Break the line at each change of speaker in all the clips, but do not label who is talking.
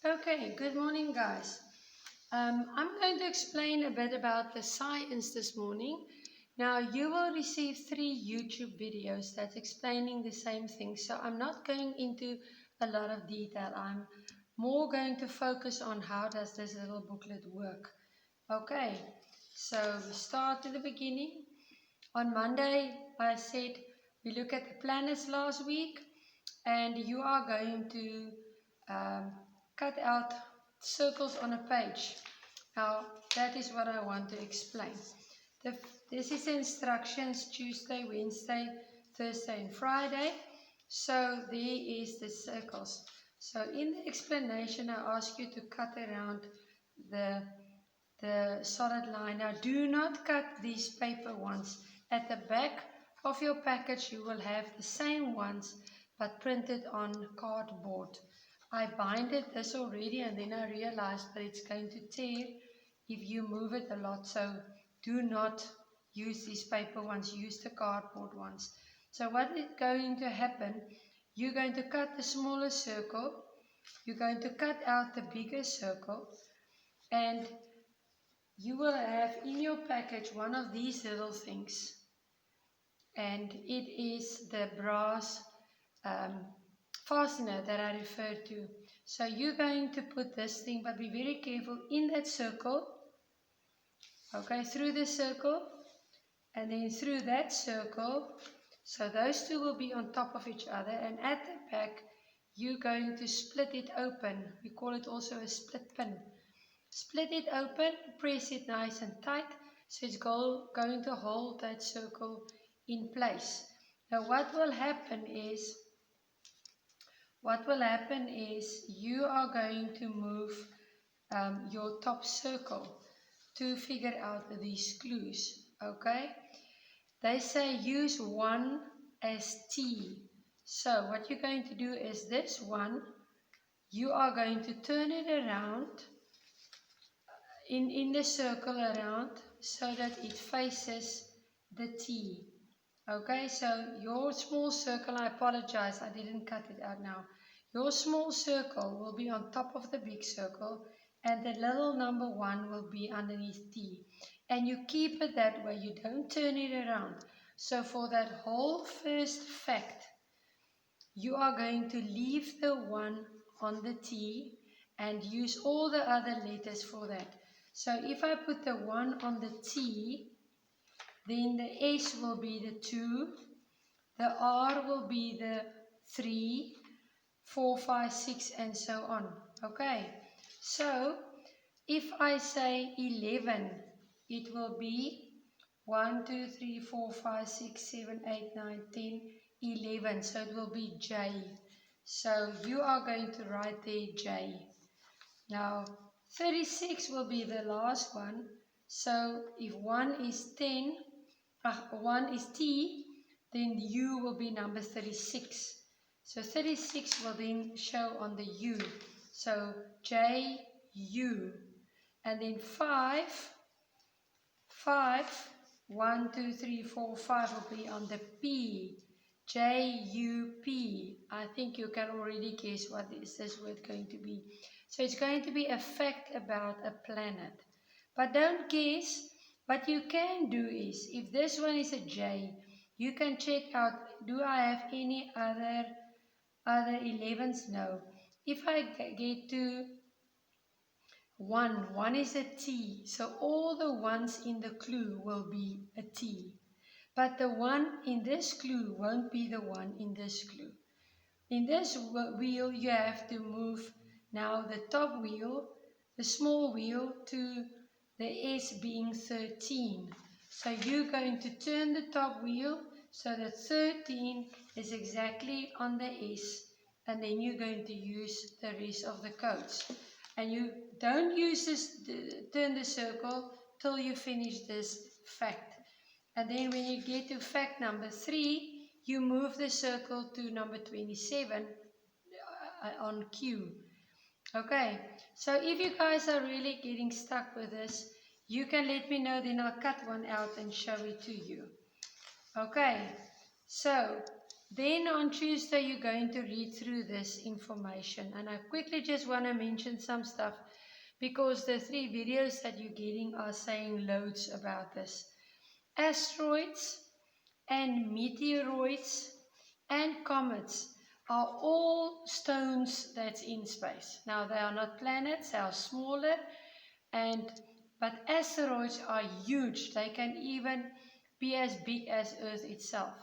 Okay, good morning, guys. I'm going to explain a bit about the science this morning. Now, you will receive 3 YouTube videos that's explaining the same thing, so I'm not going into a lot of detail. I'm more going to focus on how does this little booklet work. Okay, so we start at the beginning. On Monday, I said we look at the planets last week, and you are going to um, cut out circles on a page. Now, that is what I want to explain. This is the instructions Tuesday, Wednesday, Thursday and Friday. So there is the circles. So in the explanation, I ask you to cut around the solid line. Now, do not cut these paper ones. At the back of your package, you will have the same ones, but printed on cardboard. I binded this already, and then I realized that it's going to tear if you move it a lot. So do not use these paper ones, use the cardboard ones. So what is going to happen, you're going to cut the smaller circle, you're going to cut out the bigger circle, and you will have in your package one of these little things, and it is the brass fastener that I referred to. So you're going to put this thing, but be very careful, in that circle, okay, through the circle, and then through that circle. So those two will be on top of each other, and at the back, you're going to split it open. We call it also a split pin. Split it open, press it nice and tight, so it's going to hold that circle in place. Now what will happen is you are going to move your top circle to figure out these clues, okay? They say use 1 as T. So what you're going to do is this one, you are going to turn it around in the circle around so that it faces the T. Okay, so your small circle, I apologize, I didn't cut it out now. Your small circle will be on top of the big circle, and the little number 1 will be underneath T. And you keep it that way, you don't turn it around. So for that whole first fact, you are going to leave the 1 on the T and use all the other letters for that. So if I put the 1 on the T, then the S will be the 2, the R will be the 3, 4, 5, 6, and so on. Okay, so if I say 11, it will be 1, 2, 3, 4, 5, 6, 7, 8, 9, 10, 11. So it will be J. So you are going to write there J. Now 36 will be the last one. So if 1 is 1 is T, then U will be number 36. So 36 will then show on the U. So J, U. And then 5, 1, 2, 3, 4, 5 will be on the P. J, U, P. I think you can already guess what is this word going to be. So it's going to be a fact about a planet. But don't guess. What you can do is, if this one is a J, you can check out, do I have any other 11s? No. If I get to 1 is a T, so all the ones in the clue will be a T. But the one in this clue won't be the one in this clue. In this wheel, you have to move now the top wheel, the small wheel, to the S being 13. So you're going to turn the top wheel so that 13 is exactly on the S, and then you're going to use the rest of the codes. And you don't use this, turn the circle till you finish this fact. And then when you get to fact number 3, you move the circle to number 27 on Q. Okay, so if you guys are really getting stuck with this, you can let me know, then I'll cut one out and show it to you. Okay, so Then on Tuesday, you're going to read through this information. And I quickly just want to mention some stuff because the 3 videos that you're getting are saying loads about this. Asteroids and meteoroids and comets are all stones that's in space. Now, they are not planets, they are smaller, but asteroids are huge. They can even be as big as Earth itself.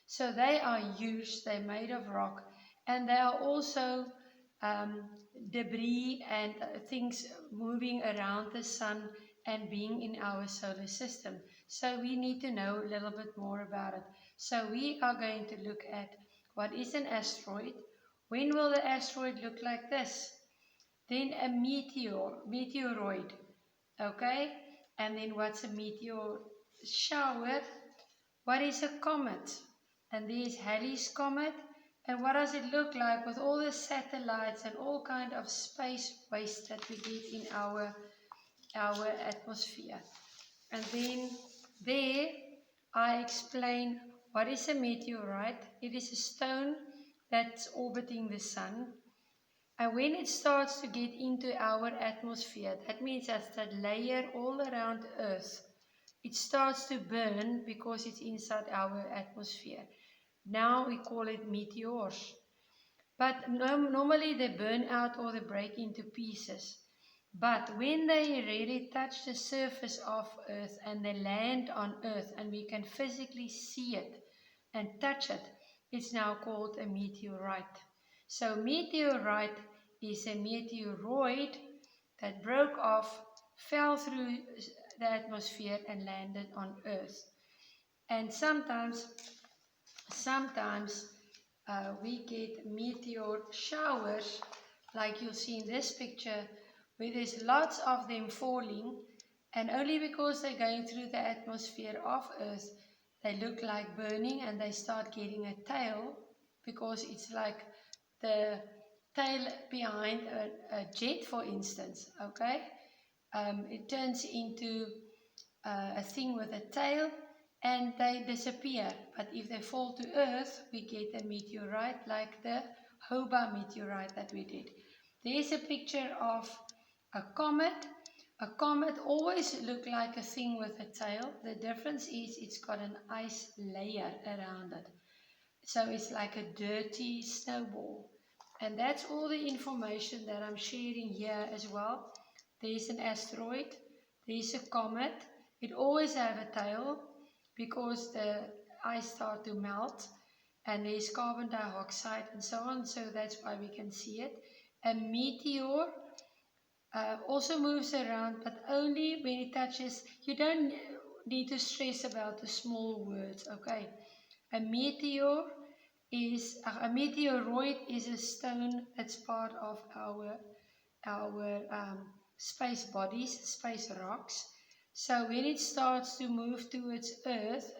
So they are huge, they're made of rock, and they are also um, debris and things moving around the sun and being in our solar system. So we need to know a little bit more about it. So we are going to look at what is an asteroid, when will the asteroid look like this, then a meteoroid, okay, and then what's a meteor shower, what is a comet, and there's Halley's Comet, and what does it look like with all the satellites and all kind of space waste that we get in our atmosphere. And then there I explain what is a meteorite. It is a stone that's orbiting the sun. And when it starts to get into our atmosphere, that means that's that layer all around Earth. It starts to burn because it's inside our atmosphere. Now we call it meteors. But normally they burn out or they break into pieces. But when they really touch the surface of Earth and they land on Earth and we can physically see it and touch it, it's now called a meteorite. So meteorite is a meteoroid that broke off, fell through the atmosphere and landed on Earth. And sometimes we get meteor showers, like you'll see in this picture, where there's lots of them falling, and only because they're going through the atmosphere of Earth, they look like burning and they start getting a tail, because it's like the tail behind a jet, for instance, okay? It turns into a thing with a tail, and they disappear. But if they fall to Earth, we get a meteorite like the Hobart meteorite that we did. There's a picture of a comet. A comet always looks like a thing with a tail. The difference is it's got an ice layer around it. So it's like a dirty snowball. And that's all the information that I'm sharing here as well. There's an asteroid, there's a comet. It always have a tail because the ice start to melt, and there's carbon dioxide and so on, so that's why we can see it. A meteor also moves around, but only when it touches. You don't need to stress about the small words, okay? A meteoroid is a stone that's part of our space bodies, space rocks. So when it starts to move towards Earth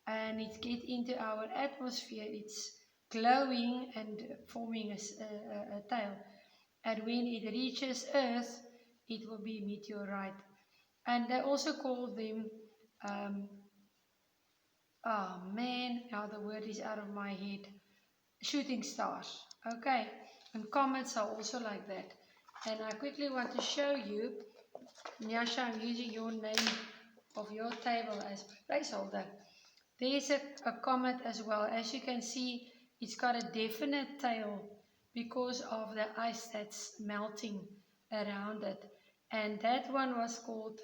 and it gets into our atmosphere, it's glowing and forming a tail. And when it reaches Earth, it will be meteorite. And they also call them, oh man, now the word is out of my head, shooting stars. Okay, and comets are also like that. And I quickly want to show you, Nyasha, I'm using your name of your table as placeholder. There's a comet as well. As you can see, it's got a definite tail because of the ice that's melting around it. And that one was called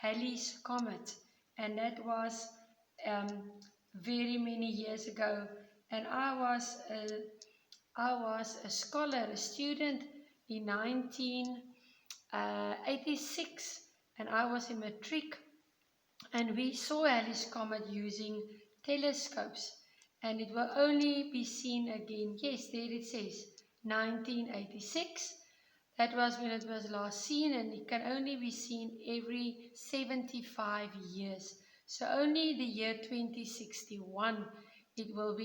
Halley's Comet. And that was very many years ago. And I was a scholar, a student in 1986, and I was in matric, and we saw Halley's Comet using telescopes, and it will only be seen again. Yes, there it says 1986. That was when it was last seen, and it can only be seen every 75 years. So only the year 2061 you will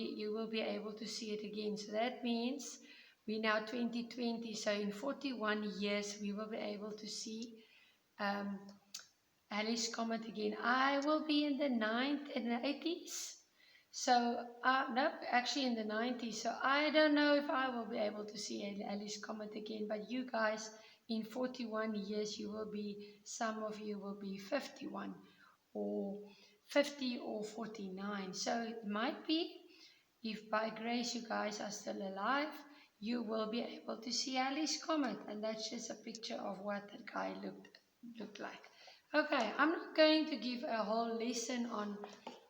be able to see it again. So that means we're now 2020. So in 41 years we will be able to see Halley's Comet again. I will be in the 80s. So, no, actually in the 90s. So I don't know if I will be able to see Alice Comet again, but you guys, in 41 years, some of you will be 51 or 50 or 49. So it might be, if by grace you guys are still alive, you will be able to see Alice Comet. And that's just a picture of what that guy looked like. Okay, I'm not going to give a whole lesson on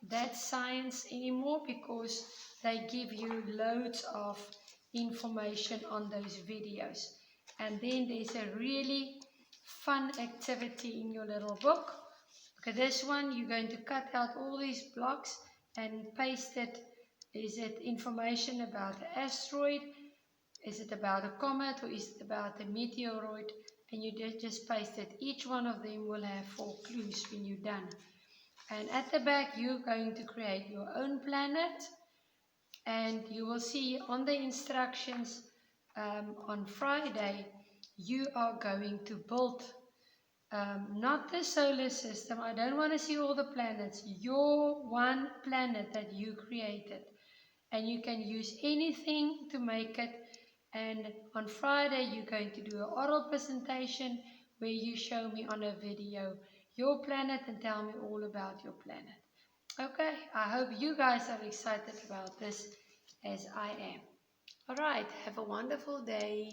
that science anymore because they give you loads of information on those videos. And then there's a really fun activity in your little book. Okay, this one you're going to cut out all these blocks and paste it. Is it information about the asteroid? Is it about a comet, or is it about a meteoroid? And you just paste it. Each one of them will have 4 clues when you're done. And at the back, you're going to create your own planet. And you will see on the instructions on Friday, you are going to build not the solar system. I don't want to see all the planets. Your one planet that you created. And you can use anything to make it. And on Friday, you're going to do an oral presentation where you show me on a video your planet and tell me all about your planet. Okay, I hope you guys are excited about this as I am. All right, have a wonderful day.